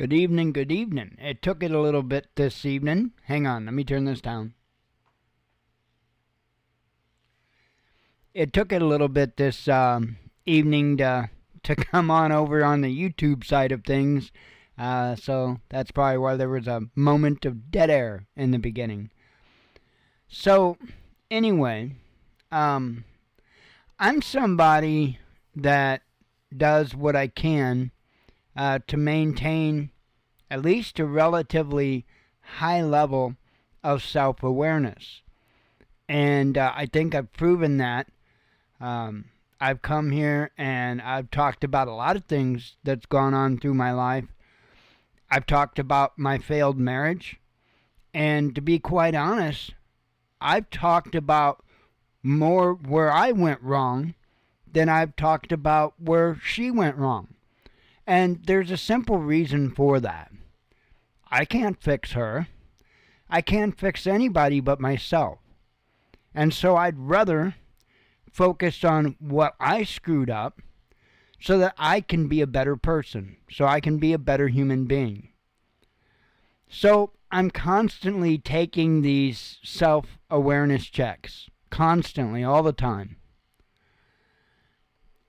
Good evening, good evening. It took it a little bit this evening. Hang on, let me turn this down. It took it a little bit this evening to come on over on the YouTube side of things. So that's probably why there was a moment of dead air in the beginning. So, anyway, I'm somebody that does what I can to maintain at least a relatively high level of self-awareness. And I think I've proven that. I've come here and I've talked about a lot of things that's gone on through my life. I've talked about my failed marriage. And to be quite honest, I've talked about more where I went wrong than I've talked about where she went wrong. And there's a simple reason for that. I can't fix her. I can't fix anybody but myself. And so I'd rather focus on what I screwed up so that I can be a better person, so I can be a better human being. So I'm constantly taking these self-awareness checks, constantly, all the time.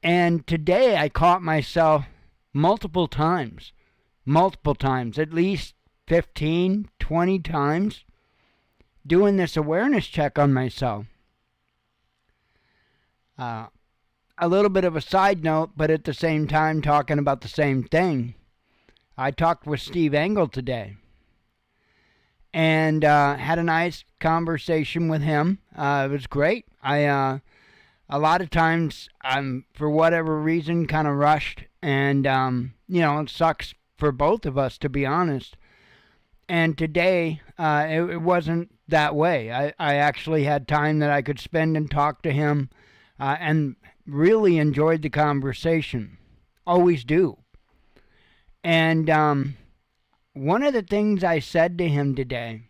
And today I caught myself multiple times, at least 15, 20 times, doing this awareness check on myself. A little bit of a side note, but at the same time talking about the same thing. I talked with Steve Engel today and had a nice conversation with him. It was great. A lot of times I'm, for whatever reason, kind of rushed, and it sucks for both of us, to be honest. And today it wasn't that way. I actually had time that I could spend and talk to him, and really enjoyed the conversation. Always do. And one of the things I said to him today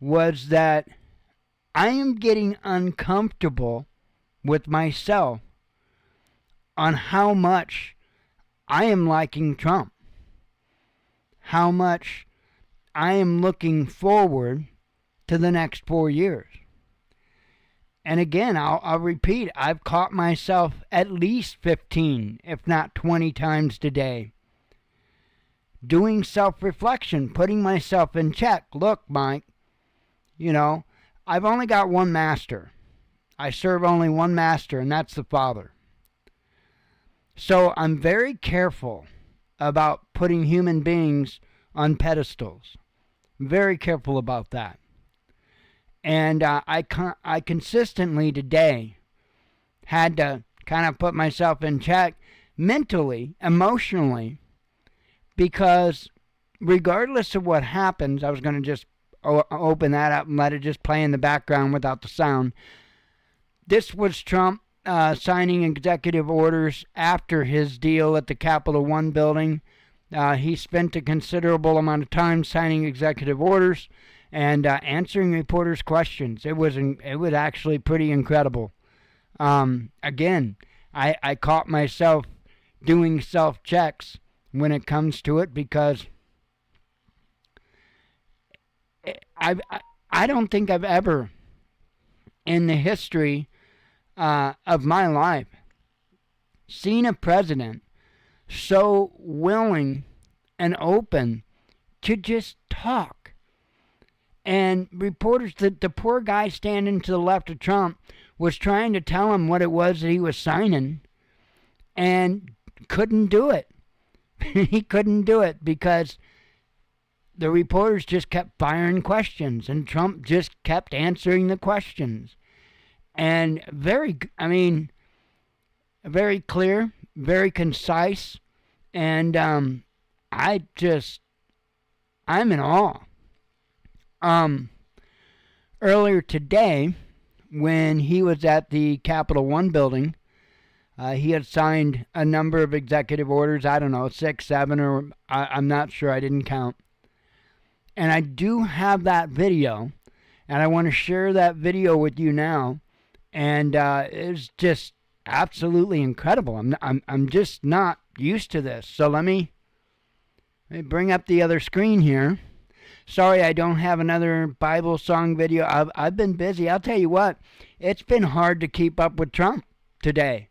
was that I am getting uncomfortable with myself on how much I am liking Trump, how much I am looking forward to the next 4 years. And again, I'll repeat, I've caught myself at least 15, if not 20 times today, doing self-reflection, putting myself in check. Look, Mike, I've only got one master. I serve only one master, and that's the Father. So I'm very careful about putting human beings on pedestals. Very careful about that. And I consistently today had to kind of put myself in check mentally, emotionally, because regardless of what happens, I was going to just open that up and let it just play in the background without the sound. This was Trump signing executive orders after his deal at the Capital One building. He spent a considerable amount of time signing executive orders and answering reporters' questions. It was actually pretty incredible. Again, I caught myself doing self-checks when it comes to it, because I don't think I've ever, in the history of my life, seen a president so willing and open to just talk. And reporters, the poor guy standing to the left of Trump was trying to tell him what it was that he was signing and couldn't do it. He couldn't do it because the reporters just kept firing questions and Trump just kept answering the questions. And very clear, very concise, and I'm in awe. Earlier today, when he was at the Capital One building, he had signed a number of executive orders, 6, 7, or I'm not sure, I didn't count. And I do have that video, and I want to share that video with you now. And it's just absolutely incredible. I'm just not used to this. So let me Let me bring up the other screen here. Sorry I don't have another Bible song video. I've been busy. I'll tell you what, it's been hard to keep up with Trump today.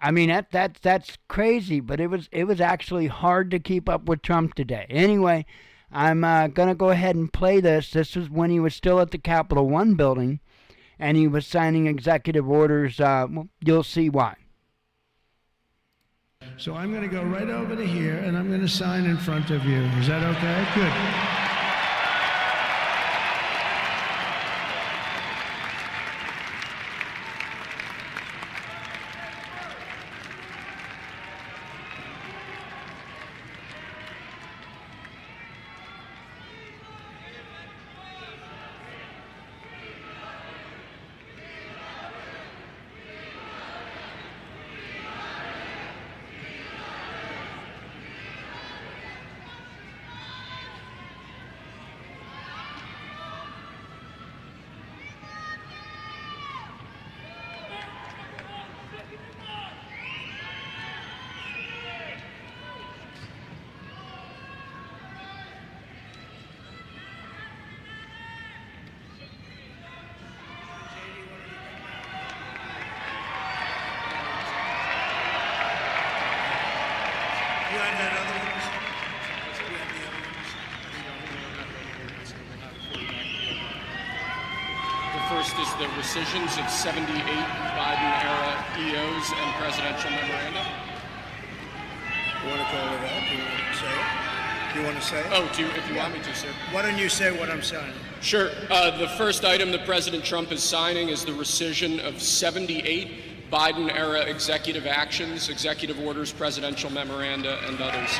I mean, that's crazy, but it was actually hard to keep up with Trump today. Anyway, I'm going to go ahead and play this. This was when he was still at the Capital One building, and he was signing executive orders. You'll see why. So I'm going to go right over to here, and I'm going to sign in front of you. Is that okay? Good. First is the rescissions of 78 Biden-era EOs and presidential memoranda. You want to go over that? Do you want to say it? Do you want to say it? Oh, if you want me to, sir. Why don't you say what I'm signing? Sure. The first item that President Trump is signing is the rescission of 78 Biden-era executive actions, executive orders, presidential memoranda, and others.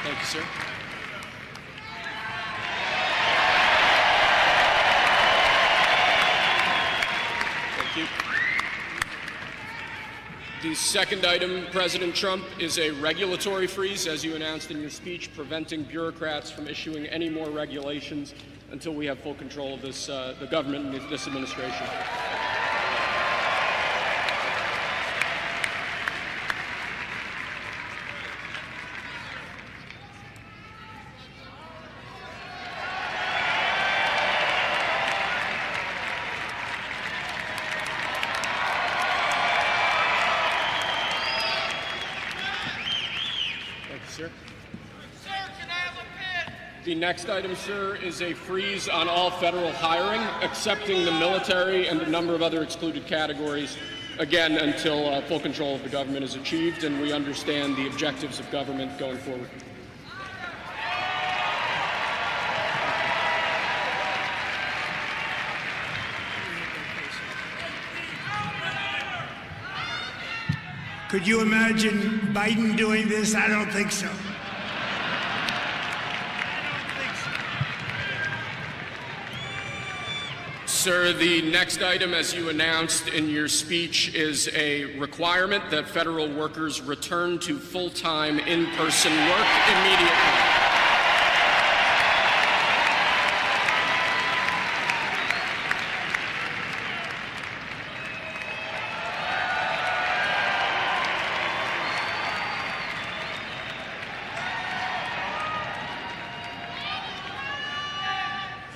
Thank you, sir. Thank you. The second item, President Trump, is a regulatory freeze, as you announced in your speech, preventing bureaucrats from issuing any more regulations until we have full control of this, the government and this administration. Sir. Sir, can I have a pen? The next item, sir, is a freeze on all federal hiring, excepting the military and a number of other excluded categories, again, until full control of the government is achieved and we understand the objectives of government going forward. Could you imagine Biden doing this? I don't think so. Sir, the next item, as you announced in your speech, is a requirement that federal workers return to full-time in-person work immediately.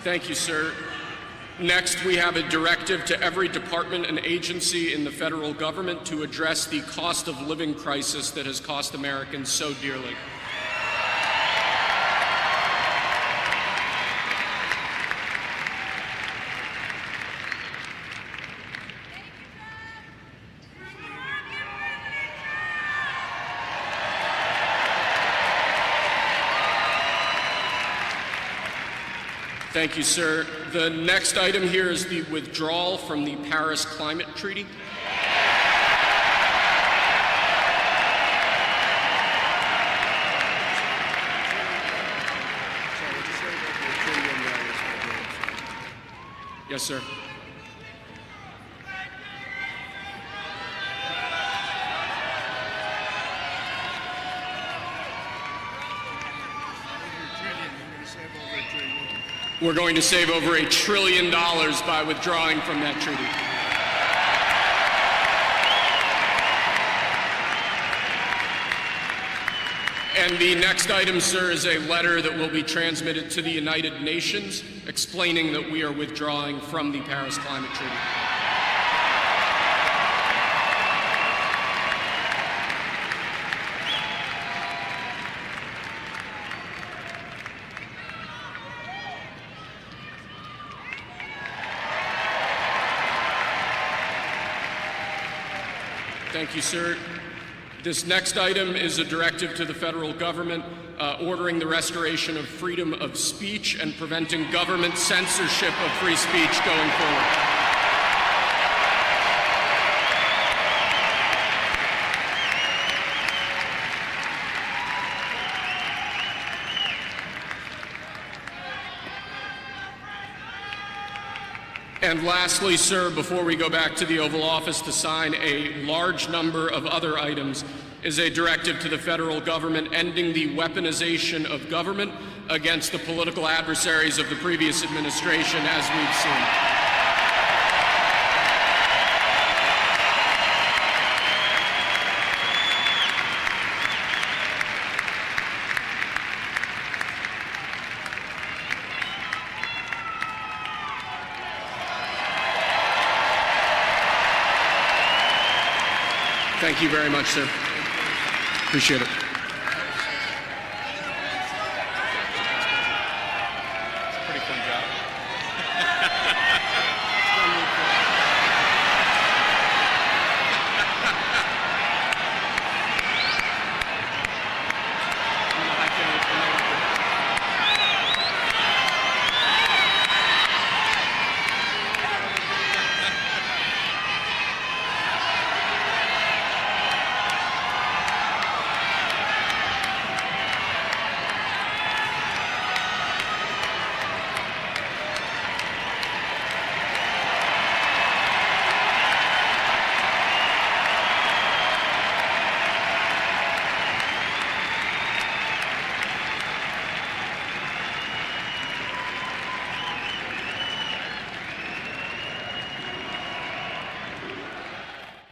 Thank you, sir. Next, we have a directive to every department and agency in the federal government to address the cost of living crisis that has cost Americans so dearly. Thank you, sir. The next item here is the withdrawal from the Paris Climate Treaty. Yes, sir. We're going to save over $1 trillion by withdrawing from that treaty. And the next item, sir, is a letter that will be transmitted to the United Nations explaining that we are withdrawing from the Paris Climate Treaty. Thank you, sir. This next item is a directive to the federal government ordering the restoration of freedom of speech and preventing government censorship of free speech going forward. And lastly, sir, before we go back to the Oval Office to sign a large number of other items, is a directive to the federal government ending the weaponization of government against the political adversaries of the previous administration, as we've seen. Thank you very much, sir. Appreciate it. It's a pretty fun job.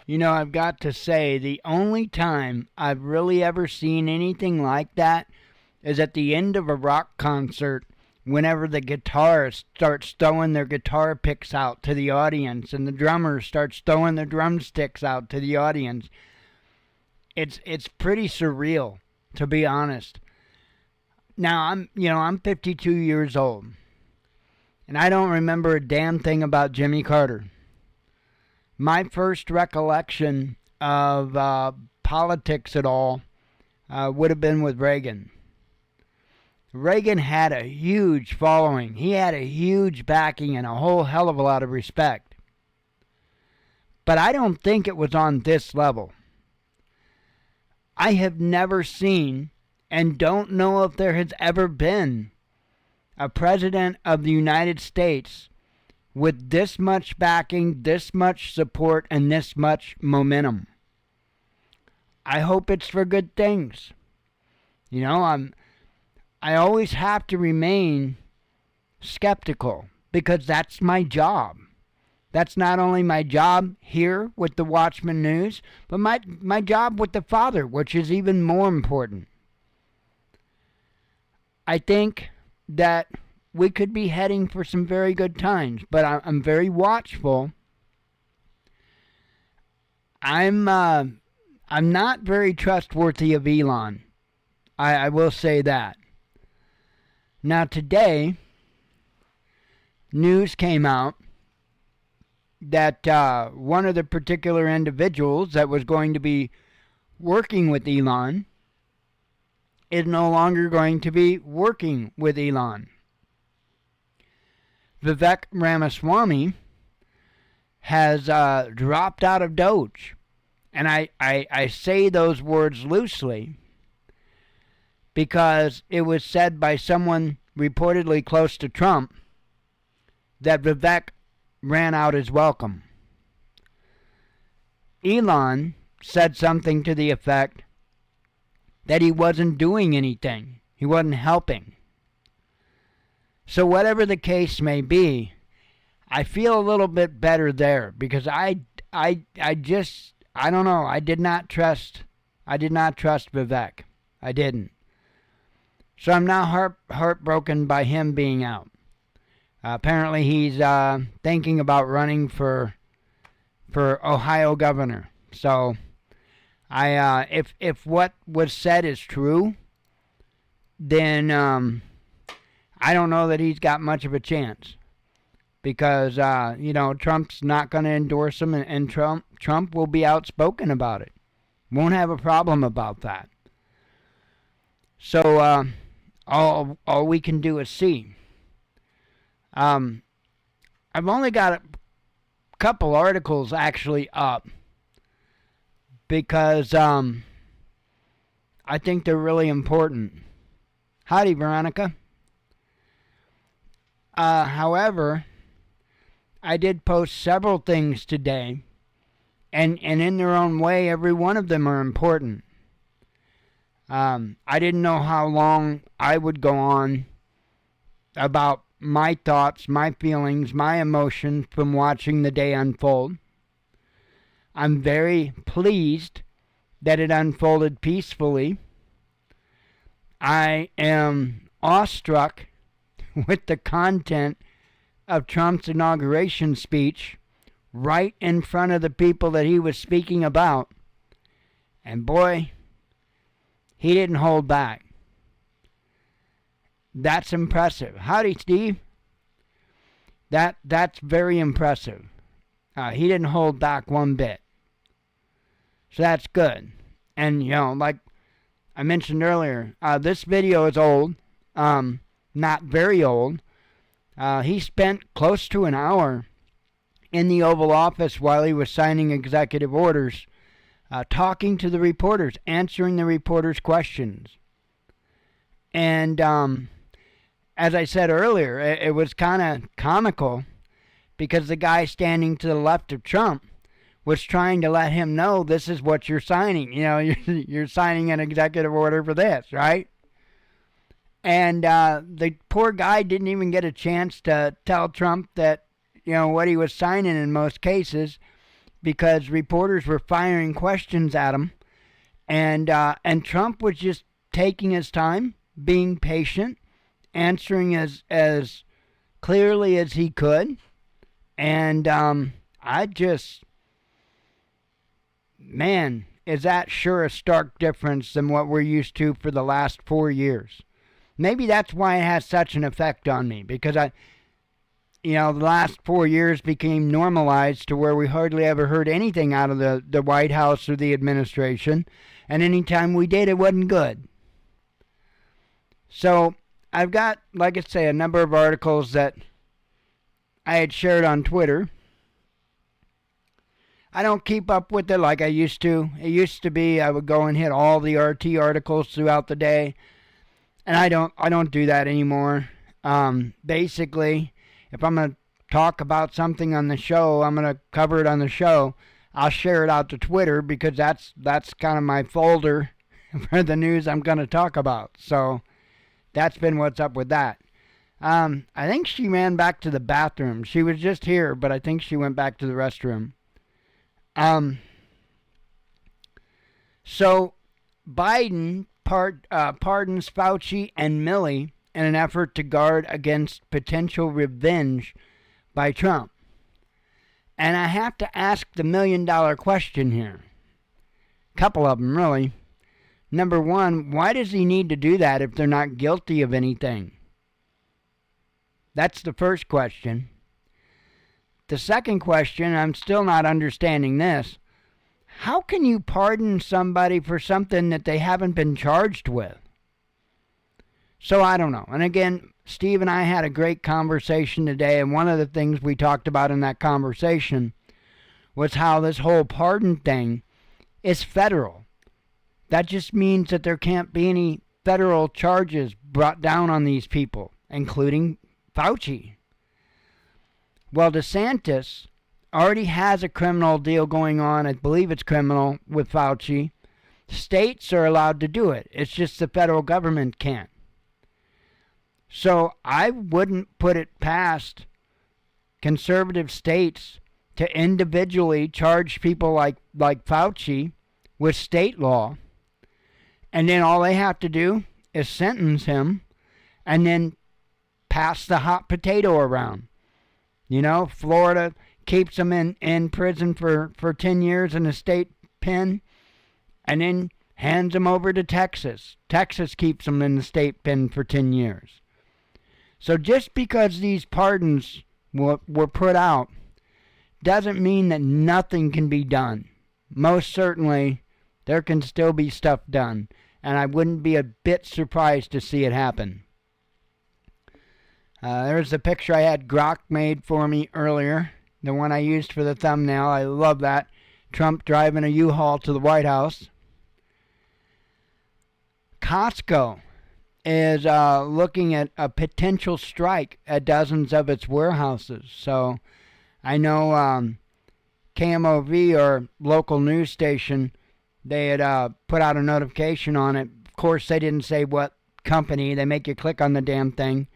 You know, I've got to say, the only time I've really ever seen anything like that is at the end of a rock concert, whenever the guitarist starts throwing their guitar picks out to the audience and the drummer starts throwing their drumsticks out to the audience. It's pretty surreal, to be honest. Now, I'm 52 years old, and I don't remember a damn thing about Jimmy Carter. My first recollection of politics at all would have been with Reagan. Reagan had a huge following. He had a huge backing and a whole hell of a lot of respect. But I don't think it was on this level. I have never seen, and don't know if there has ever been, a president of the United States with this much backing, this much support, and this much momentum. I hope it's for good things. You know, I always have to remain skeptical because that's my job. That's not only my job here with the Watchman News, but my job with the Father, which is even more important. I think that we could be heading for some very good times, but I'm very watchful. I'm not very trustworthy of Elon. I will say that. Now today, news came out that one of the particular individuals that was going to be working with Elon is no longer going to be working with Elon. Vivek Ramaswamy has dropped out of Doge. And I say those words loosely because it was said by someone reportedly close to Trump that Vivek ran out his welcome. Elon said something to the effect that he wasn't doing anything. He wasn't helping. So whatever the case may be, I feel a little bit better there because I don't know. I did not trust Vivek. I didn't. So I'm now heartbroken by him being out. Apparently he's thinking about running for Ohio governor. So if what was said is true, then I don't know that he's got much of a chance. Because, Trump's not going to endorse him, and Trump will be outspoken about it. Won't have a problem about that. So, all we can do is see. I've only got a couple articles actually up because I think they're really important. Howdy, Veronica. However, I did post several things today, and in their own way, every one of them are important. I didn't know how long I would go on about my thoughts, my feelings, my emotions from watching the day unfold. I'm very pleased that it unfolded peacefully. I am awestruck with the content of Trump's inauguration speech right in front of the people that he was speaking about. And boy, he didn't hold back. That's impressive. Howdy, Steve. That's very impressive. He didn't hold back one bit. So that's good. And, like I mentioned earlier, this video is old. Not very old. He spent close to an hour in the Oval Office while he was signing executive orders, talking to the reporters, answering the reporters' questions. And as I said earlier, it was kind of comical because the guy standing to the left of Trump was trying to let him know this is what you're signing. You're signing an executive order for this, right? And the poor guy didn't even get a chance to tell Trump that, what he was signing in most cases, because reporters were firing questions at him. And Trump was just taking his time, being patient, answering as clearly as he could. And man, is that sure a stark difference than what we're used to for the last 4 years. Maybe that's why it has such an effect on me, because the last 4 years became normalized to where we hardly ever heard anything out of the White House or the administration, and anytime we did, it wasn't good. So I've got, like I say, a number of articles that I had shared on Twitter. I don't keep up with it like I used to. It used to be I would go and hit all the RT articles throughout the day. And I don't do that anymore. Basically, if I'm going to talk about something on the show, I'm going to cover it on the show. I'll share it out to Twitter because that's kind of my folder for the news I'm going to talk about. So that's been what's up with that. I think she ran back to the bathroom. She was just here, but I think she went back to the restroom. So Biden pardons Fauci and Milley in an effort to guard against potential revenge by Trump. And I have to ask the million-dollar question here. Couple of them, really. Number one, why does he need to do that if they're not guilty of anything? That's the first question. The second question, I'm still not understanding this. How can you pardon somebody for something that they haven't been charged with? So I don't know. And again, Steve and I had a great conversation today, and one of the things we talked about in that conversation was how this whole pardon thing is federal. That just means that there can't be any federal charges brought down on these people, including Fauci. Well, DeSantis already has a criminal deal going on. I believe it's criminal with Fauci. States are allowed to do it. It's just the federal government can't. So I wouldn't put it past conservative states to individually charge people like Fauci with state law. And then all they have to do is sentence him and then pass the hot potato around. You know, Florida keeps him in prison for 10 years in a state pen and then hands him over to Texas. Texas keeps him in the state pen for 10 years. So just because these pardons were put out doesn't mean that nothing can be done. Most certainly, there can still be stuff done, and I wouldn't be a bit surprised to see it happen. There's the picture I had Grok made for me earlier, the one I used for the thumbnail. I love that. Trump driving a U-Haul to the White House. Costco is looking at a potential strike at dozens of its warehouses. So I know KMOV, or local news station, they had put out a notification on it. Of course, they didn't say what company. They make you click on the damn thing.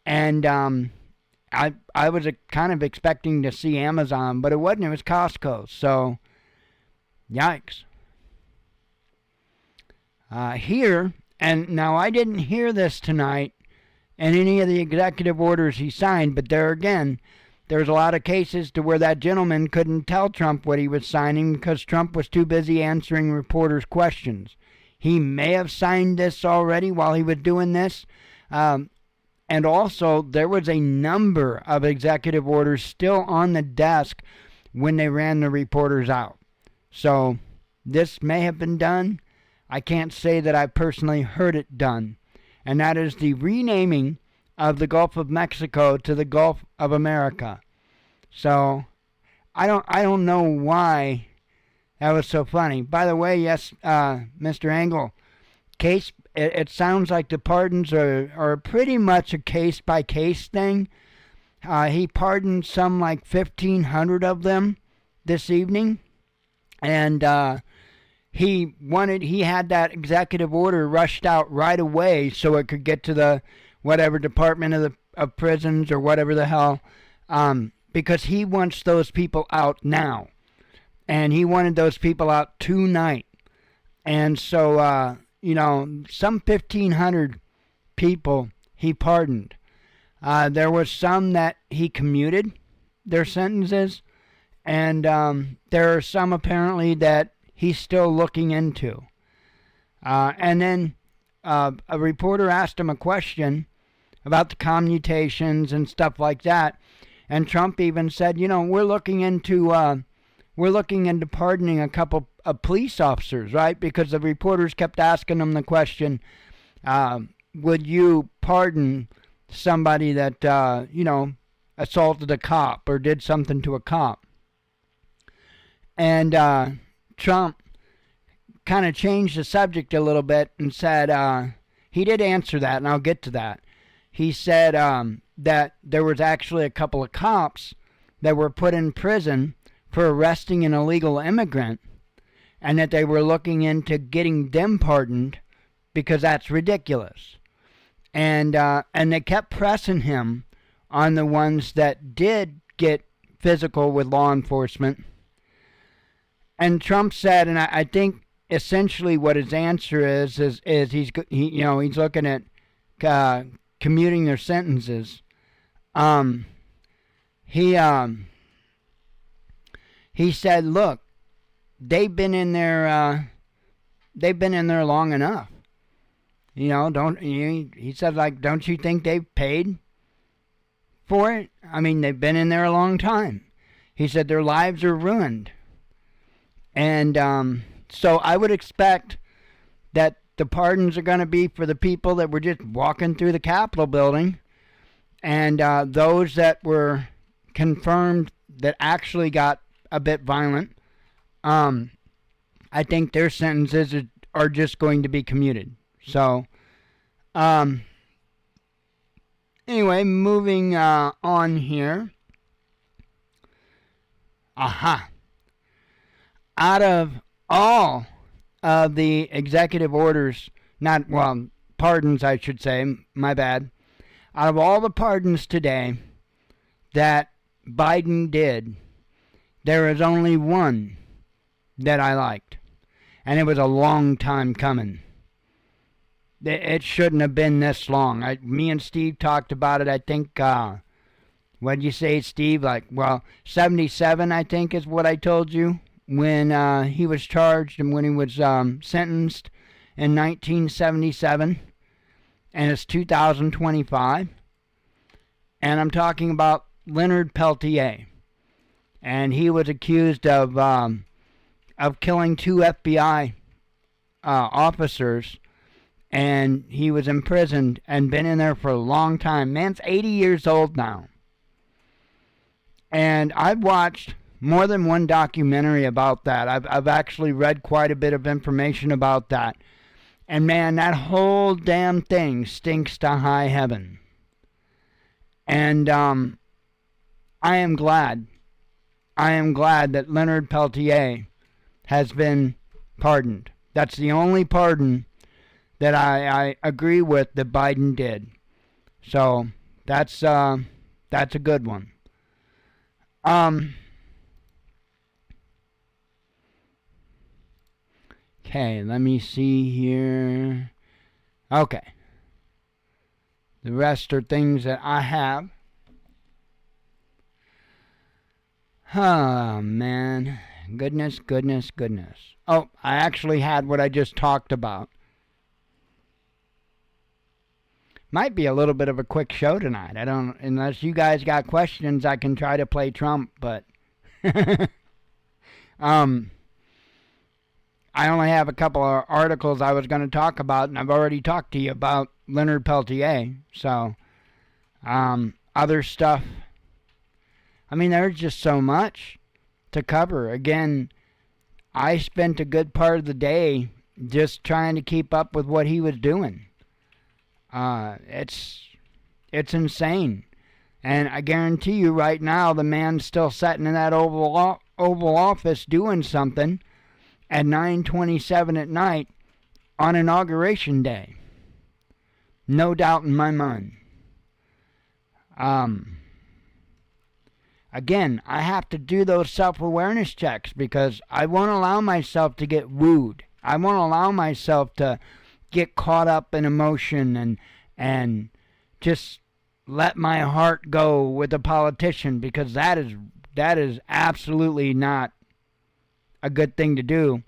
And I was kind of expecting to see Amazon, but it wasn't. It was Costco. So, yikes. Here, and now I didn't hear this tonight in any of the executive orders he signed, but there again, there's a lot of cases to where that gentleman couldn't tell Trump what he was signing because Trump was too busy answering reporters' questions. He may have signed this already while he was doing this. And also, there was a number of executive orders still on the desk when they ran the reporters out. So, this may have been done. I can't say that I personally heard it done. And that is the renaming of the Gulf of Mexico to the Gulf of America. So, I don't know why that was so funny. By the way, yes, Mr. Engel, it sounds like the pardons are pretty much a case-by-case thing. He pardoned some like 1,500 of them this evening. And he had that executive order rushed out right away so it could get to the whatever Department of Prisons or whatever the hell, because he wants those people out now. And he wanted those people out tonight. And so, some 1,500 people he pardoned. There were some that he commuted their sentences, and there are some apparently that he's still looking into. And then a reporter asked him a question about the commutations and stuff like that, and Trump even said, we're looking into pardoning a couple of police officers, right? Because the reporters kept asking him the question, would you pardon somebody that, assaulted a cop or did something to a cop? And Trump kind of changed the subject a little bit and said, he did answer that, and I'll get to that. He said that there was actually a couple of cops that were put in prison for arresting an illegal immigrant, and that they were looking into getting them pardoned because that's ridiculous. And they kept pressing him on the ones that did get physical with law enforcement. And Trump said, and I think essentially what his answer is he's looking at commuting their sentences. He said, look, they've been in there long enough. He said, like, don't you think they've paid for it? I mean, they've been in there a long time. He said their lives are ruined. And so I would expect that the pardons are going to be for the people that were just walking through the Capitol building, and those that were confirmed that actually got a bit violent. I think their sentences are just going to be commuted. So, anyway, moving on here. Aha. Out of all of the executive orders, pardons, I should say, my bad. Out of all the pardons today that Biden did, there is only one that I liked. And it was a long time coming. it shouldn't have been this long. Me and Steve talked about it. I think, what did you say, Steve? 77, I think, is what I told you when he was charged and when he was sentenced in 1977. And it's 2025. And I'm talking about Leonard Peltier. And he was accused of killing 2 FBI officers. And he was imprisoned and been in there for a long time. Man's 80 years old now. And I've watched more than one documentary about that. I've actually read quite a bit of information about that. And man, that whole damn thing stinks to high heaven. And I am glad that Leonard Peltier has been pardoned. That's the only pardon that I agree with that Biden did. So that's a good one. Okay, let me see here. Okay. The rest are things that I have. Oh, man. Goodness. Oh, I actually had what I just talked about. Might be a little bit of a quick show tonight. Unless you guys got questions, I can try to play Trump, but I only have a couple of articles I was going to talk about, and I've already talked to you about Leonard Peltier. So, other stuff. I mean, there's just so much to cover. Again, I spent a good part of the day just trying to keep up with what he was doing. It's insane. And I guarantee you right now, the man's still sitting in that Oval Office doing something at 9:27 at night on Inauguration Day. No doubt in my mind. Again, I have to do those self-awareness checks because I won't allow myself to get wooed. I won't allow myself to get caught up in emotion and just let my heart go with a politician, because that is absolutely not a good thing to do.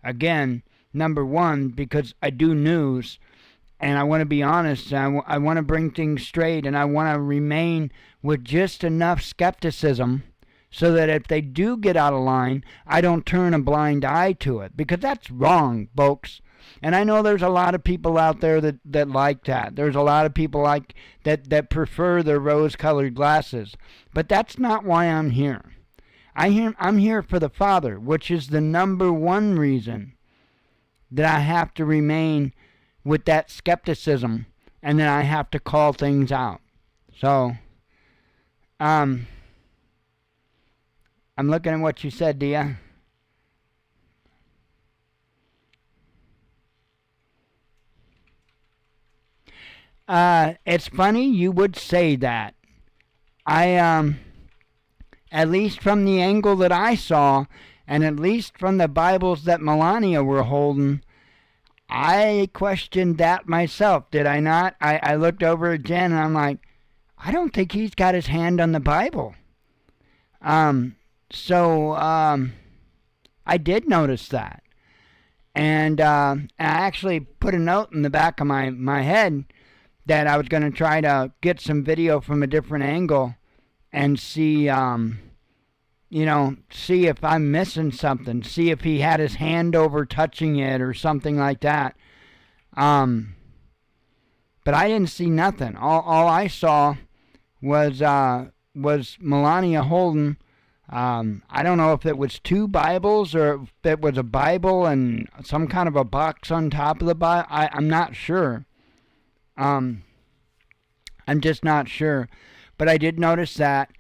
Again, number one, because I do news and I want to be honest, and I want to bring things straight, and I want to remain with just enough skepticism so that if they do get out of line, I don't turn a blind eye to it, because that's wrong, folks. And I know there's a lot of people out there that like that. There's a lot of people like that prefer their rose-colored glasses. But that's not why I'm here. I'm here for the Father, which is the number one reason that I have to remain with that skepticism and that I have to call things out. So, I'm looking at what you said, Dia. It's funny you would say that. At least from the angle that I saw, and at least from the Bibles that Melania were holding, I questioned that myself, did I not? I looked over at Jen and I'm like, I don't think he's got his hand on the Bible. So I did notice that. And I actually put a note in the back of my head that I was going to try to get some video from a different angle and see, see if I'm missing something, see if he had his hand over touching it or something like that. But I didn't see nothing. All I saw was Melania holding, I don't know if it was two Bibles or if it was a Bible and some kind of a box on top of the Bible. I'm not sure. I'm just not sure. But I did notice that,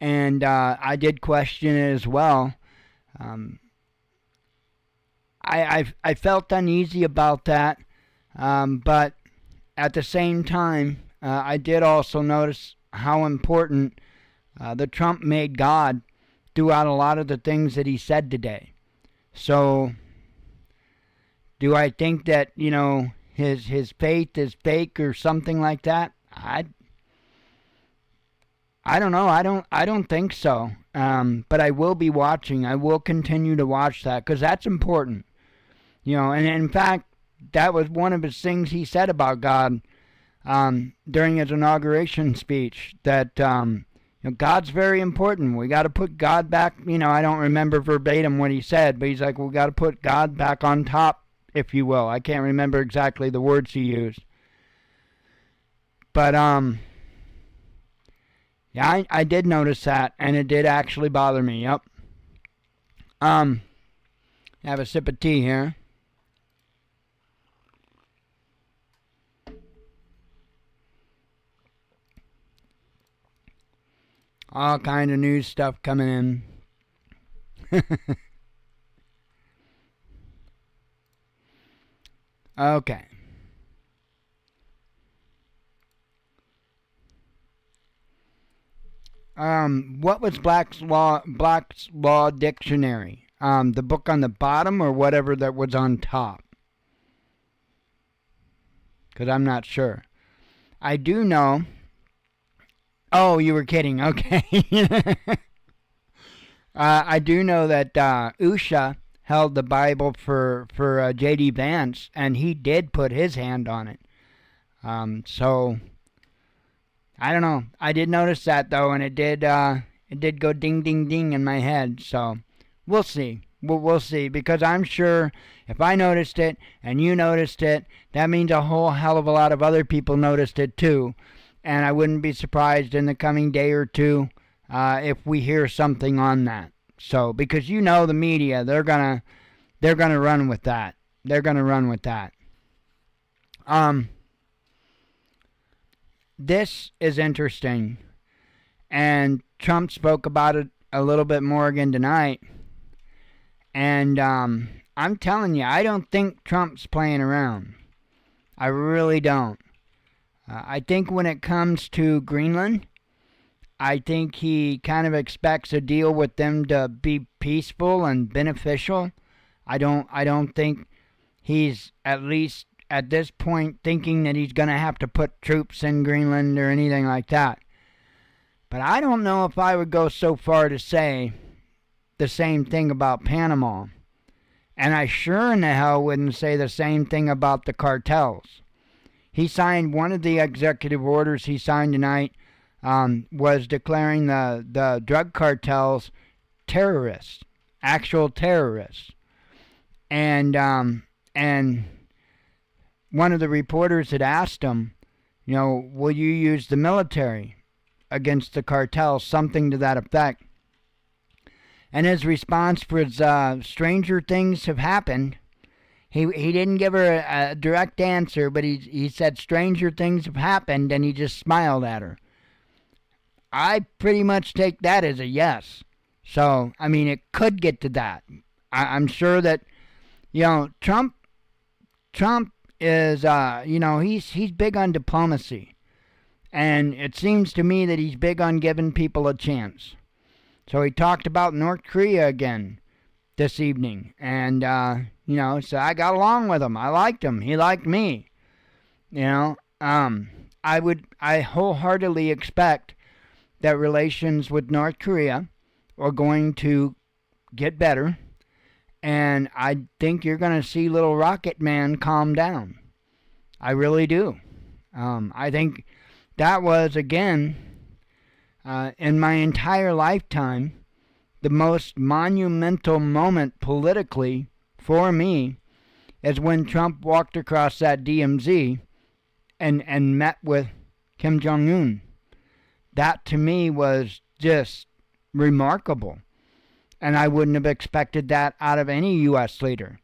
and I did question it as well. I felt uneasy about that, but at the same time, I did also notice how important the Trump made God throughout a lot of the things that he said today. So, do I think that, his faith is fake or something like that. I don't know. I don't think so. But I will be watching. I will continue to watch that because that's important. And in fact, that was one of his things he said about God during his inauguration speech, that God's very important. We got to put God back. I don't remember verbatim what he said, but he's like, we got to put God back on top, if you will. I can't remember exactly the words he used. But yeah, I did notice that, and it did actually bother me. Yep. Have a sip of tea here. All kind of news stuff coming in. Okay. What was Black's Law Dictionary? The book on the bottom or whatever that was on top? Because I'm not sure. I do know. Oh, you were kidding. Okay. I do know that Usha held the Bible for J.D. Vance, and he did put his hand on it. So I don't know. I did notice that though, and it did go ding ding ding in my head. So we'll see. We'll see, because I'm sure if I noticed it and you noticed it, that means a whole hell of a lot of other people noticed it too. And I wouldn't be surprised in the coming day or two if we hear something on that. So, because the media, they're gonna run with that. They're gonna run with that. This is interesting, and Trump spoke about it a little bit more again tonight. And I'm telling you, I don't think Trump's playing around. I really don't. I think when it comes to Greenland, I think he kind of expects a deal with them to be peaceful and beneficial. I don't think he's, at least at this point, thinking that he's going to have to put troops in Greenland or anything like that. But I don't know if I would go so far to say the same thing about Panama. And I sure in the hell wouldn't say the same thing about the cartels. He signed, one of the executive orders he signed tonight was declaring the drug cartels terrorists, actual terrorists. And one of the reporters had asked him, will you use the military against the cartels, something to that effect. And his response was, stranger things have happened. He didn't give her a direct answer, but he said stranger things have happened, and he just smiled at her. I pretty much take that as a yes. So, I mean, it could get to that. I'm sure that, Trump is, he's big on diplomacy. And it seems to me that he's big on giving people a chance. So he talked about North Korea again this evening. And, so I got along with him. I liked him. He liked me. I wholeheartedly expect that relations with North Korea are going to get better. And I think you're going to see little Rocket Man calm down. I really do. I think that was, again, in my entire lifetime, the most monumental moment politically for me is when Trump walked across that DMZ and met with Kim Jong-un. That to me was just remarkable. And I wouldn't have expected that out of any U.S. leader.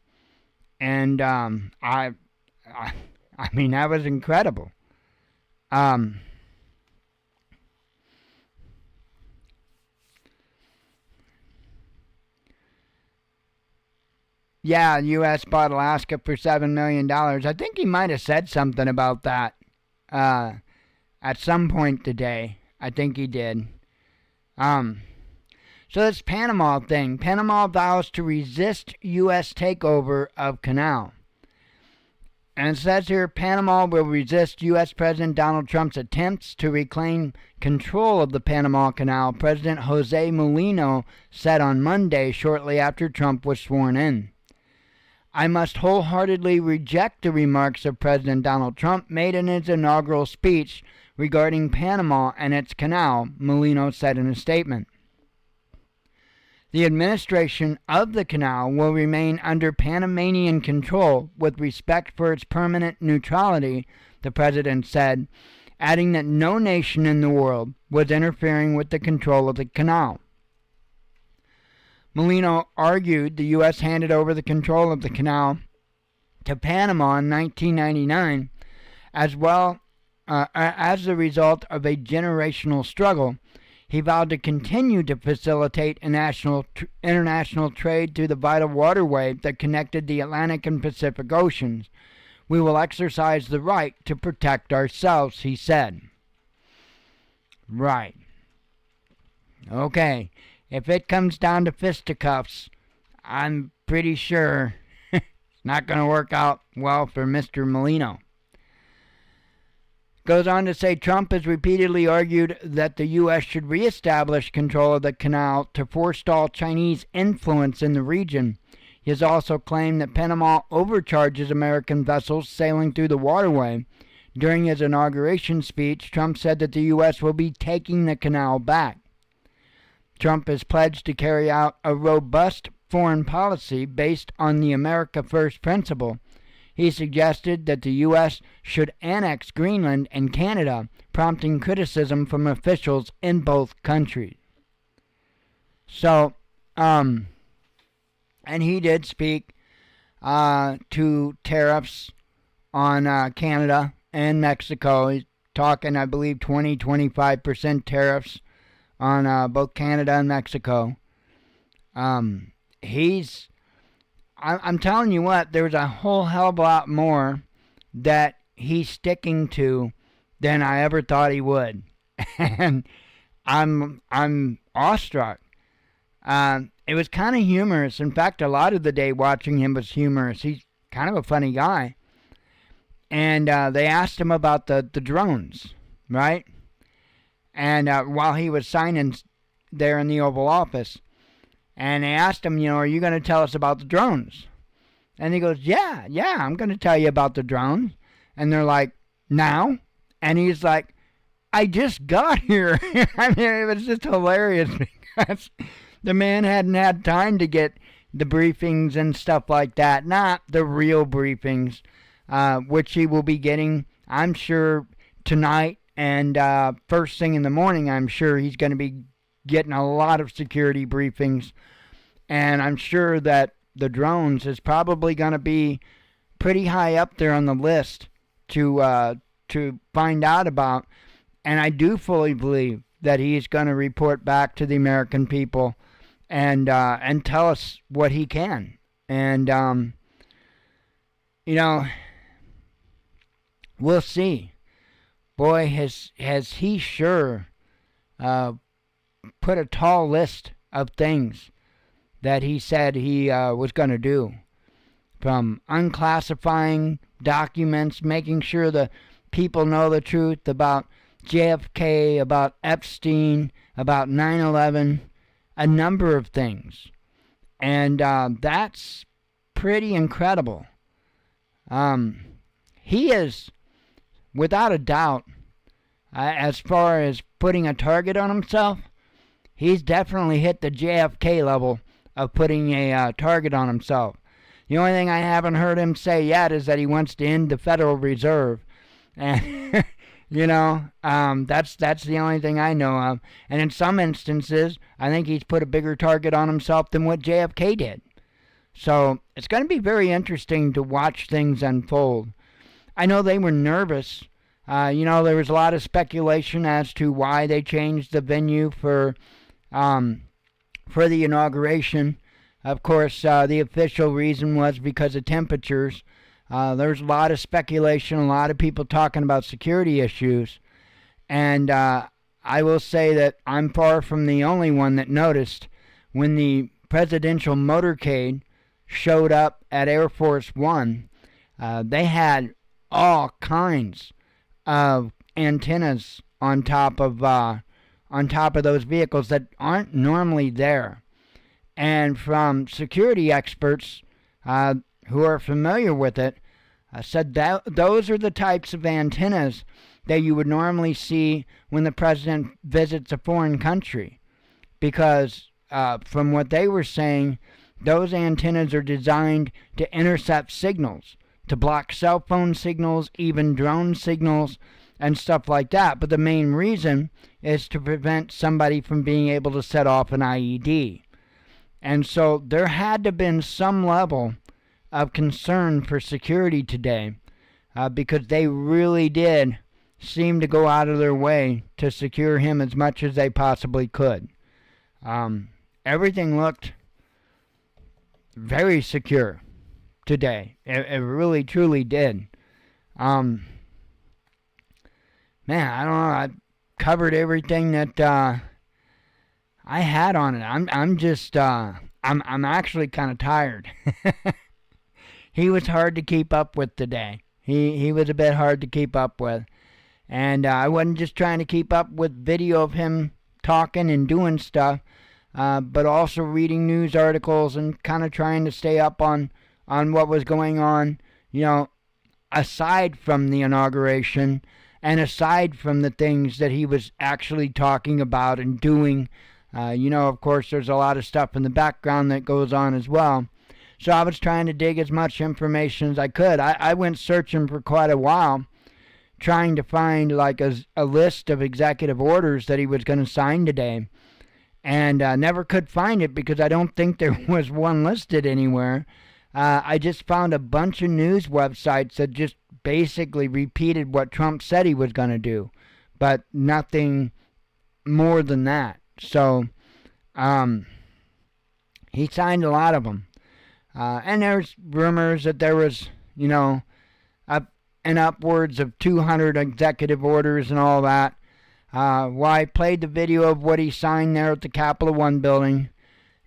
And I mean, that was incredible. Yeah, U.S. bought Alaska for $7 million. I think he might have said something about that at some point today. I think he did. So this Panama thing. Panama vows to resist U.S. takeover of canal. And it says here, Panama will resist U.S. President Donald Trump's attempts to reclaim control of the Panama Canal, President Jose Mulino said on Monday, shortly after Trump was sworn in. I must wholeheartedly reject the remarks of President Donald Trump made in his inaugural speech regarding Panama and its canal, Mulino said in a statement. The administration of the canal will remain under Panamanian control with respect for its permanent neutrality, the president said, adding that no nation in the world was interfering with the control of the canal. Mulino argued the U.S. handed over the control of the canal to Panama in 1999 as a result of a generational struggle. He vowed to continue to facilitate international trade through the vital waterway that connected the Atlantic and Pacific Oceans. We will exercise the right to protect ourselves, he said. Right. Okay. If it comes down to fisticuffs, I'm pretty sure it's not going to work out well for Mr. Mulino. Goes on to say Trump has repeatedly argued that the U.S. should reestablish control of the canal to forestall Chinese influence in the region. He has also claimed that Panama overcharges American vessels sailing through the waterway. During his inauguration speech, Trump said that the U.S. will be taking the canal back. Trump has pledged to carry out a robust foreign policy based on the America First principle. He suggested that the U.S. should annex Greenland and Canada, prompting criticism from officials in both countries. So, and he did speak to tariffs on Canada and Mexico. He's talking, I believe, 20-25% tariffs on both Canada and Mexico. I'm telling you what, there's a whole hell of a lot more that he's sticking to than I ever thought he would. And I'm awestruck. It was kind of humorous. In fact, a lot of the day watching him was humorous. He's kind of a funny guy. And they asked him about the drones, right? And while he was signing there in the Oval Office, and they asked him, are you going to tell us about the drones? And he goes, yeah, I'm going to tell you about the drones. And they're like, now? And he's like, I just got here. I mean, it was just hilarious because the man hadn't had time to get the briefings and stuff like that. Not the real briefings, which he will be getting, I'm sure, tonight. And first thing in the morning, I'm sure he's going to be getting a lot of security briefings, and I'm sure that the drones is probably going to be pretty high up there on the list to find out about. And I do fully believe that he's going to report back to the American people and tell us what he can. And we'll see. Boy, has he sure put a tall list of things that he said he was going to do. From unclassifying documents, making sure the people know the truth about JFK, about Epstein, about 9/11, a number of things. And that's pretty incredible. He is, without a doubt, as far as putting a target on himself, he's definitely hit the JFK level of putting a target on himself. The only thing I haven't heard him say yet is that he wants to end the Federal Reserve. And, that's the only thing I know of. And in some instances, I think he's put a bigger target on himself than what JFK did. So it's going to be very interesting to watch things unfold. I know they were nervous. There was a lot of speculation as to why they changed the venue for the inauguration. Of course, the official reason was because of temperatures. There's a lot of speculation, a lot of people talking about security issues. And I will say that I'm far from the only one that noticed when the presidential motorcade showed up at Air Force One. They had all kinds of antennas on top of those vehicles that aren't normally there. And from security experts who are familiar with it, said that those are the types of antennas that you would normally see when the president visits a foreign country. Because from what they were saying, those antennas are designed to intercept signals, to block cell phone signals, even drone signals, and stuff like that. But the main reason is to prevent somebody from being able to set off an IED. And so there had to have been some level of concern for security today, because they really did seem to go out of their way to secure him as much as they possibly could. Everything looked very secure today. It really, truly did. Man, I don't know. I covered everything that I had on it. I'm actually kind of tired. He was hard to keep up with today. He was a bit hard to keep up with. And I wasn't just trying to keep up with video of him talking and doing stuff, but also reading news articles and kind of trying to stay up on what was going on, aside from the inauguration and aside from the things that he was actually talking about and doing. Of course, there's a lot of stuff in the background that goes on as well. So I was trying to dig as much information as I could. I went searching for quite a while, trying to find like a list of executive orders that he was going to sign today. And never could find it because I don't think there was one listed anywhere. I just found a bunch of news websites that just basically repeated what Trump said he was going to do, but nothing more than that. So he signed a lot of them. And there's rumors that there was, upwards of 200 executive orders and all that. I played the video of what he signed there at the Capital One building,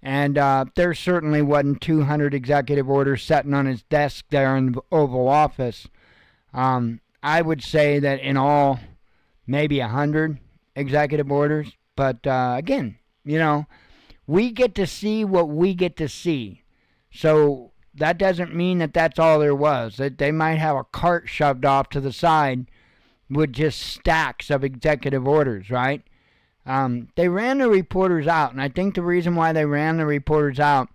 and there certainly wasn't 200 executive orders sitting on his desk there in the Oval Office. I would say that in all, maybe 100 executive orders. But again, we get to see what we get to see. So that doesn't mean that that's all there was. That they might have a cart shoved off to the side with just stacks of executive orders, right? They ran the reporters out, and I think the reason why they ran the reporters out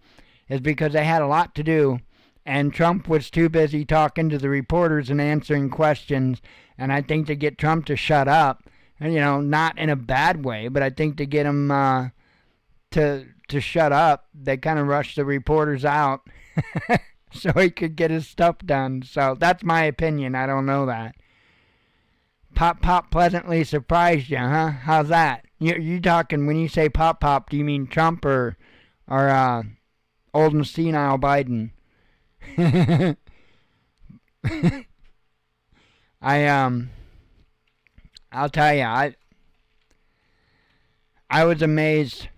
is because they had a lot to do, and Trump was too busy talking to the reporters and answering questions, and I think to get Trump to shut up, not in a bad way, but I think to get him to shut up, they kind of rushed the reporters out so he could get his stuff done. So that's my opinion. I don't know that. Pop pleasantly surprised you, huh? How's that? You talking, when you say pop, do you mean Trump or old and senile Biden? I'll tell you, I was amazed.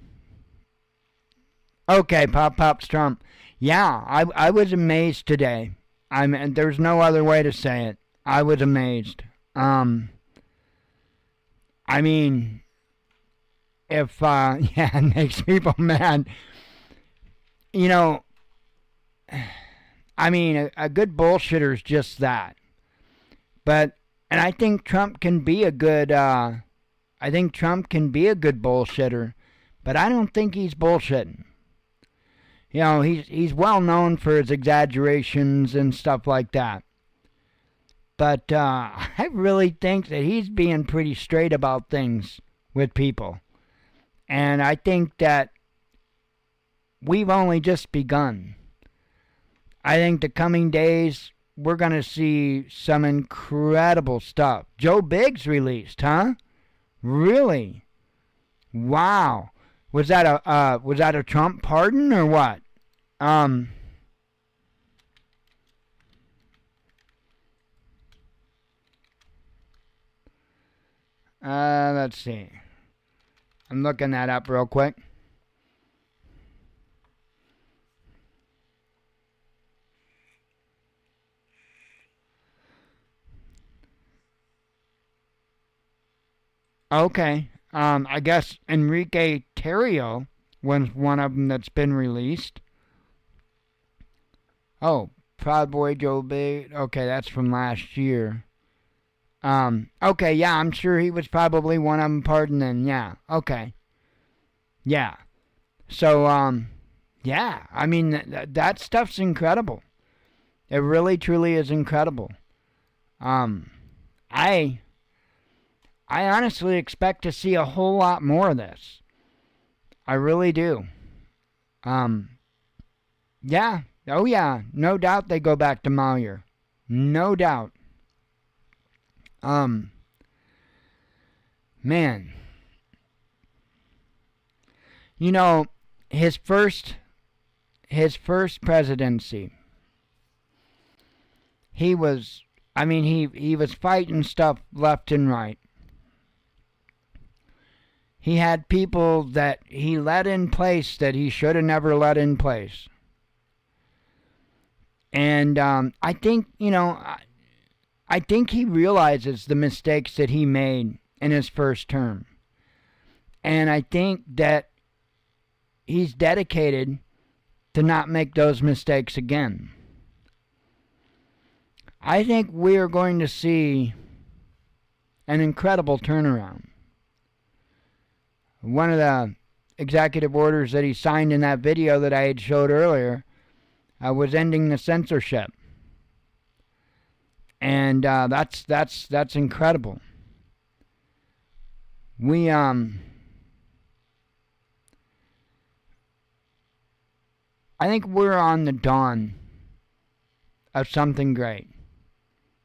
Okay, pop's Trump. Yeah, I was amazed today. There's no other way to say it. I was amazed. If it makes people mad. A good bullshitter is just that. And I think Trump can be a good bullshitter, but I don't think he's bullshitting. He's well known for his exaggerations and stuff like that. But I really think that he's being pretty straight about things with people. And I think that we've only just begun. I think the coming days, we're going to see some incredible stuff. Joe Biggs released, huh? Really? Wow. Was that a Trump pardon or what? Let's see. I'm looking that up real quick. Okay. I guess Enrique Terrio was one of them that's been released. Oh, Proud Boy Joe Big. Okay, that's from last year. Okay, yeah, I'm sure he was probably one of them pardoned then. Yeah, okay. Yeah. So, yeah, I mean, that stuff's incredible. It really, truly is incredible. Um, I, I honestly expect to see a whole lot more of this. I really do. Um, yeah. Oh, yeah. No doubt they go back to Malyer. No doubt. Um, man. You know, his first presidency, he was, I mean, he was fighting stuff left and right. He had people that he let in place that he should have never let in place. And I think, I think he realizes the mistakes that he made in his first term. And I think that he's dedicated to not make those mistakes again. I think we are going to see an incredible turnaround. One of the executive orders that he signed in that video that I had showed earlier was ending the censorship. And that's incredible. I think we're on the dawn of something great.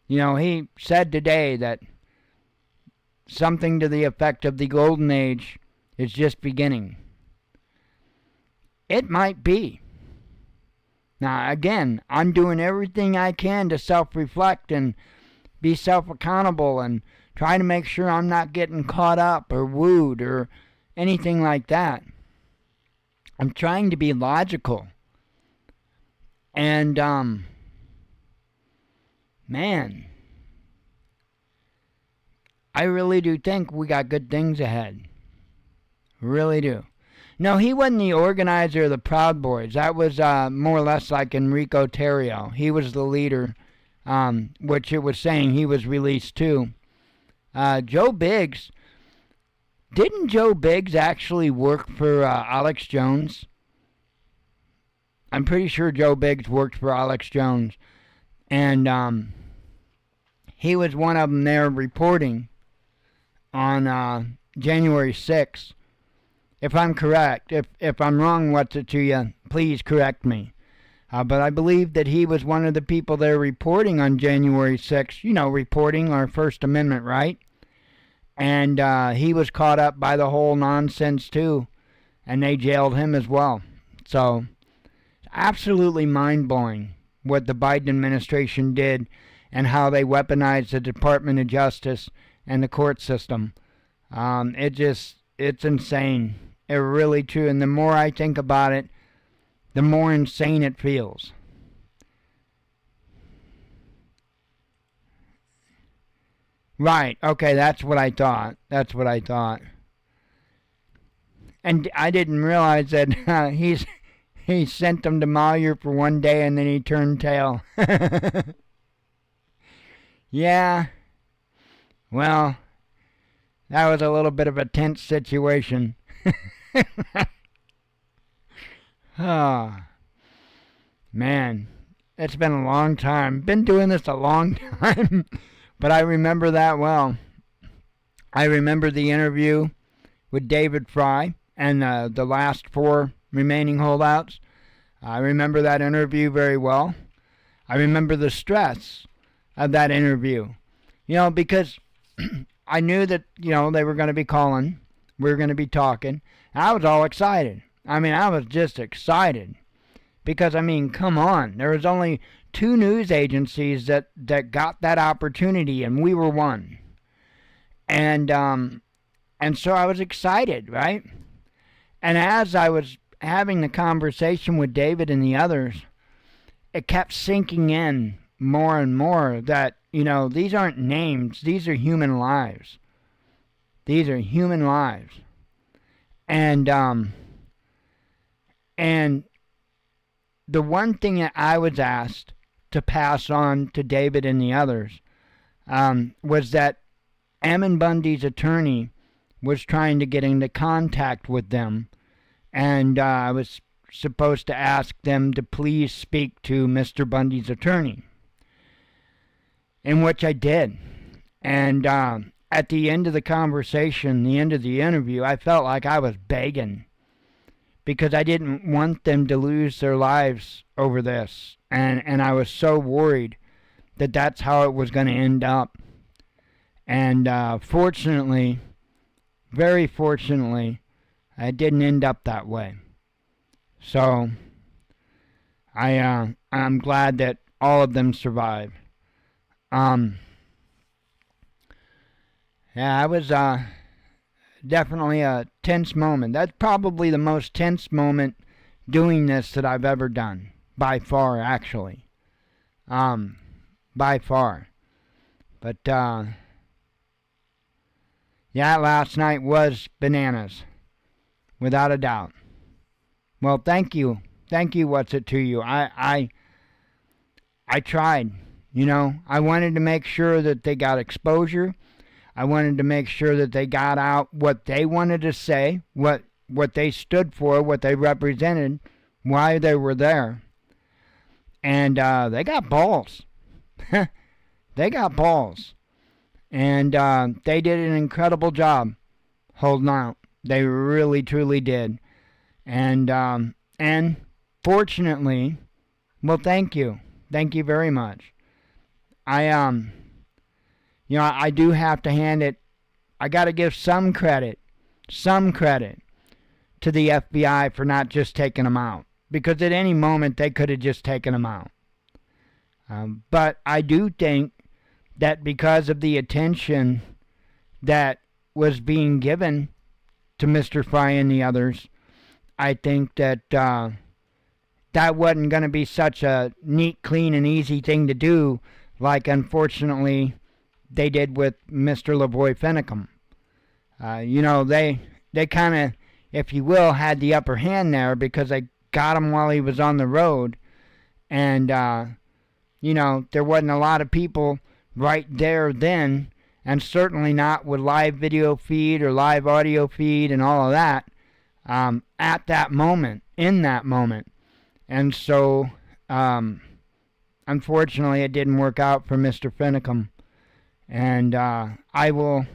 He said today that something to the effect of the golden age is just beginning. It might be. Now, again, I'm doing everything I can to self-reflect and be self-accountable and try to make sure I'm not getting caught up or wooed or anything like that. I'm trying to be logical. And, man, I really do think we got good things ahead. Really do. No, he wasn't the organizer of the Proud Boys. That was more or less like Enrico Terrio. He was the leader, which it was saying he was released too. Joe Biggs, didn't Joe Biggs actually work for Alex Jones? I'm pretty sure Joe Biggs worked for Alex Jones. And he was one of them there reporting on January 6th. If I'm correct, if I'm wrong, what's it to you, please correct me. But I believe that he was one of the people there reporting on January 6th, reporting our First Amendment, right? And he was caught up by the whole nonsense too, and they jailed him as well. So, absolutely mind-blowing what the Biden administration did and how they weaponized the Department of Justice and the court system. It's insane. It's really true. And the more I think about it, the more insane it feels. Right. Okay, that's what I thought. And I didn't realize that he sent them to Malyer for one day and then he turned tail. Yeah. Well, that was a little bit of a tense situation. Oh, man, it's been a long time. Been doing this a long time, but I remember that well. I remember the interview with David Fry and the last 4 remaining holdouts. I remember that interview very well. I remember the stress of that interview, because I knew that, they were going to be calling. We were going to be talking. I was all excited. I was just excited. Because, come on. There was only 2 news agencies that got that opportunity, and we were one. And so I was excited, right? And as I was having the conversation with David and the others, it kept sinking in more and more that, these aren't names. These are human lives. These are human lives. And the one thing that I was asked to pass on to David and the others was that Ammon Bundy's attorney was trying to get into contact with them, and I was supposed to ask them to please speak to Mr. Bundy's attorney, in which I did. And at the end of the conversation, the end of the interview, I felt like I was begging because I didn't want them to lose their lives over this. And I was so worried that that's how it was going to end up. And fortunately, very fortunately, it didn't end up that way. So I'm glad that all of them survived. Yeah, it was definitely a tense moment. That's probably the most tense moment doing this that I've ever done. By far, actually. By far. But, yeah, last night was bananas. Without a doubt. Well, thank you. Thank you, What's It To You. I tried. You know, I wanted to make sure that they got exposure. I wanted to make sure that they got out what they wanted to say, what they stood for, what they represented, why they were there. And they got balls. They got balls. And they did an incredible job holding out. They really, truly did. And fortunately, well, thank you. Thank you very much. You know, I do have to hand it, I got to give some credit to the FBI for not just taking them out. Because at any moment, they could have just taken them out. But I do think that because of the attention that was being given to Mr. Fry and the others, I think that that wasn't going to be such a neat, clean, and easy thing to do, like, unfortunately, they did with Mr. Lavoy Finicum. You know, they kind of, if you will, had the upper hand there because they got him while he was on the road. And, you know, there wasn't a lot of people right there then, and certainly not with live video feed or live audio feed and all of that at that moment, in that moment. And so, unfortunately, it didn't work out for Mr. Finicum. And I will,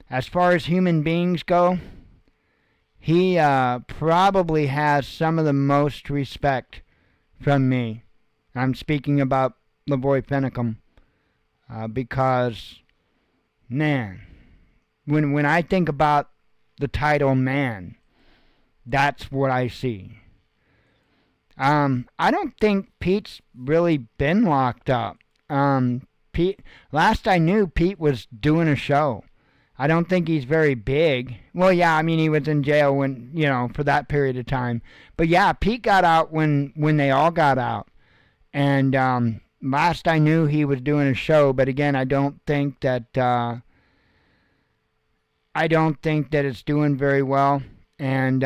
as far as human beings go, he probably has some of the most respect from me. I'm speaking about Lavoy Finicum because, man, when I think about the title man, that's what I see. I don't think Pete's really been locked up. Pete, last I knew, Pete was doing a show. I don't think he's very big. Well, yeah, I mean, he was in jail when, you know, for that period of time. But yeah, Pete got out when they all got out. And last I knew, he was doing a show. But again, I don't think that it's doing very well. And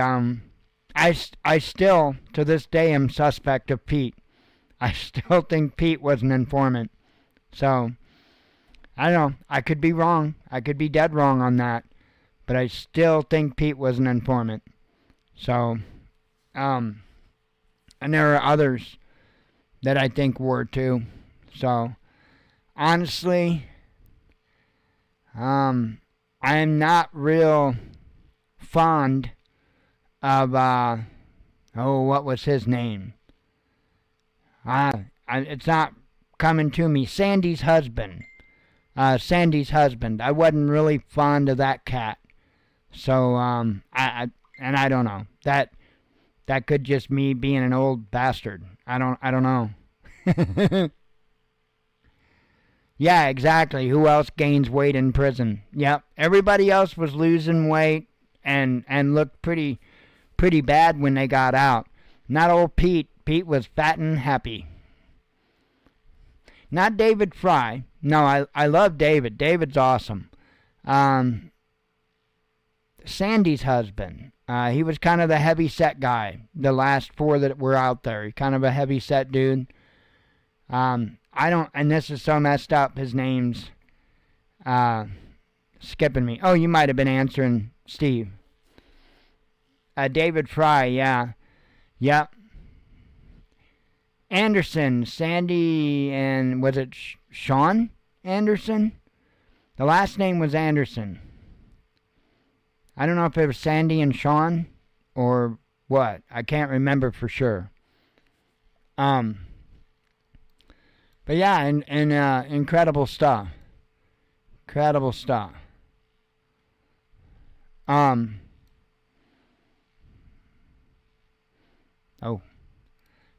I still, to this day, am suspect of Pete. I still think Pete was an informant. So, I don't know. I could be wrong. I could be dead wrong on that. But I still think Pete was an informant. So, and there are others that I think were too. So, honestly, I am not real fond of, what was his name? It's not coming to me. Sandy's husband. Sandy's husband. I wasn't really fond of that cat. So, I don't know. That could just me being an old bastard. I don't know. Yeah, exactly. Who else gains weight in prison? Yep. Everybody else was losing weight and looked pretty bad when they got out. Not old Pete. Pete was fat and happy. Not David Fry. No, I love David. David's awesome. Sandy's husband. He was kind of the heavy-set guy, the last 4 that were out there. He kind of a heavy-set dude. I don't, and this is so messed up, his name's skipping me. Oh, you might have been answering Steve. David Fry, yeah. Yep. Anderson, Sandy, and was it Sean Anderson? The last name was Anderson. I don't know if it was Sandy and Sean or what. I can't remember for sure. But yeah, and incredible stuff. Incredible stuff. Oh,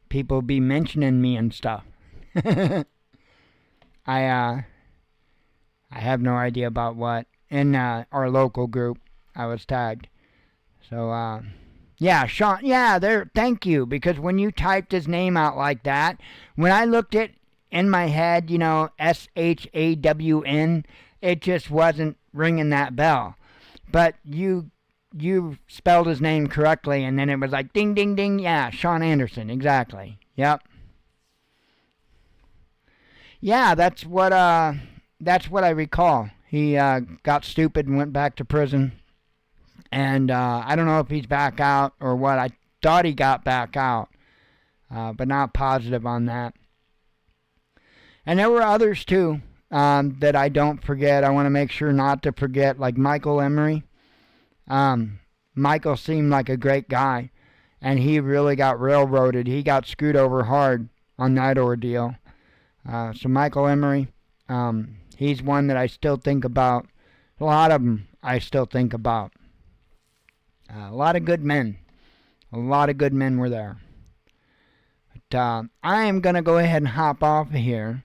people be mentioning me and stuff. I have no idea about what. In our local group, I was tagged. So, yeah, Sean, yeah, there, thank you, because when you typed his name out like that, when I looked at in my head, you know, SHAWN, it just wasn't ringing that bell. But you spelled his name correctly, and then it was like ding, ding, ding. Yeah, Sean Anderson, exactly. Yep. Yeah, that's what I recall. He got stupid and went back to prison, and I don't know if he's back out or what. I thought he got back out, but not positive on that. And there were others too that I don't forget. I want to make sure not to forget, like Michael Emery. Michael seemed like a great guy, and he really got railroaded. He got screwed over hard on that ordeal. So Michael Emery, he's one that I still think about. A lot of them I still think about. A lot of good men. A lot of good men were there. But I am going to go ahead and hop off of here.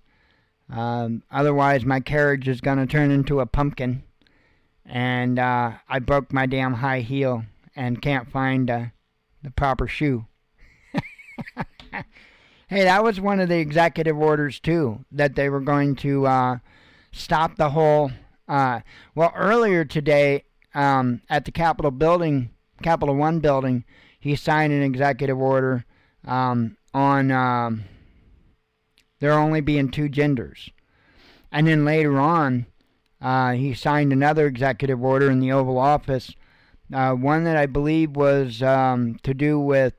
Otherwise, my carriage is going to turn into a pumpkin. And I broke my damn high heel and can't find the proper shoe. Hey, that was one of the executive orders, too, that they were going to stop the whole... well, earlier today, at the Capitol building, Capitol One building, he signed an executive order on there only being 2 genders. And then later on, he signed another executive order in the Oval Office, one that I believe was to do with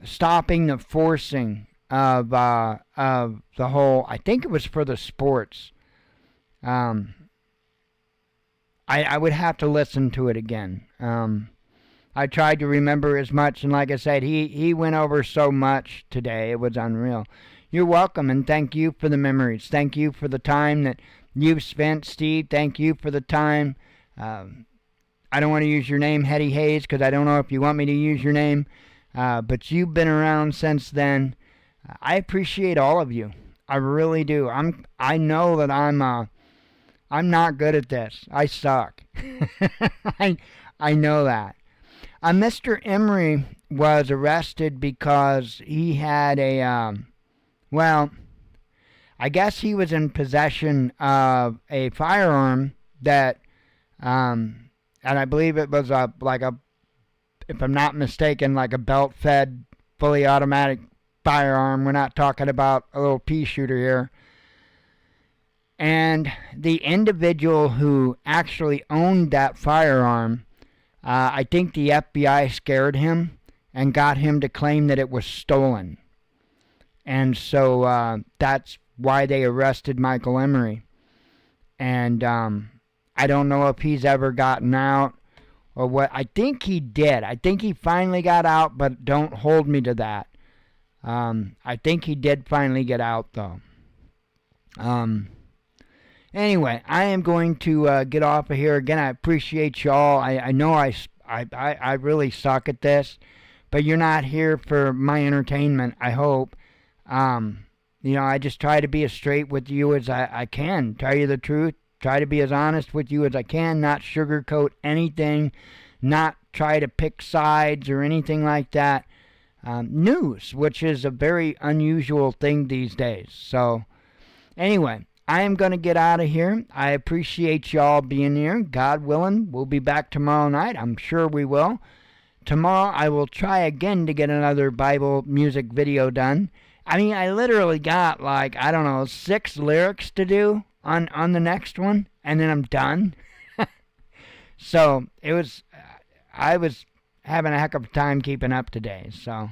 stopping the forcing of the whole. I think it was for the sports. I would have to listen to it again. I tried to remember as much, and like I said, he went over so much today. It was unreal. You're welcome, and thank you for the memories. Thank you for the time that you've spent, Steve. Thank you for the time. I don't want to use your name, Hetty Hayes, because I don't know if you want me to use your name. But you've been around since then. I appreciate all of you. I really do. I know that I'm not good at this. I suck. I know that. Mr. Emery was arrested because he had a, well, I guess he was in possession of a firearm that, and I believe it was like a, if I'm not mistaken, like a belt-fed, fully automatic firearm. We're not talking about a little pea shooter here. And the individual who actually owned that firearm, I think the FBI scared him and got him to claim that it was stolen. And so that's why they arrested Michael Emery. And I don't know if he's ever gotten out or what. I think he did. I think he finally got out, but don't hold me to that. I think he did finally get out, though. Anyway, I am going to get off of here. Again, I appreciate y'all. I know I really suck at this, but you're not here for my entertainment, I hope. You know, I just try to be as straight with you as I can. Tell you the truth. Try to be as honest with you as I can. Not sugarcoat anything. Not try to pick sides or anything like that. News, which is a very unusual thing these days. So, anyway, I am going to get out of here. I appreciate y'all being here. God willing, we'll be back tomorrow night. I'm sure we will. Tomorrow I will try again to get another Bible music video done. I mean, I literally got like, I don't know, 6 lyrics to do on the next one, and then I'm done. So I was having a heck of a time keeping up today. So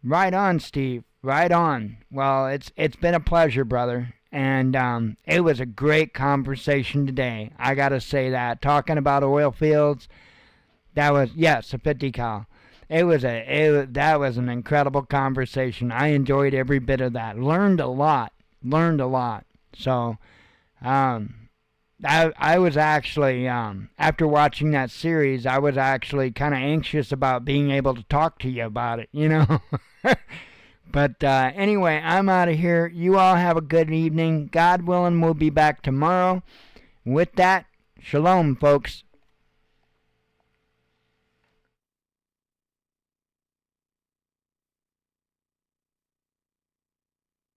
right on, Steve. Right on. Well, it's been a pleasure, brother. And it was a great conversation today. I got to say that. Talking about oil fields, that was, yes, a 50 cal. That was an incredible conversation. I enjoyed every bit of that. Learned a lot. So, I was actually, after watching that series, I was actually kind of anxious about being able to talk to you about it, you know. But anyway, I'm out of here. You all have a good evening. God willing, we'll be back tomorrow. With that, shalom, folks.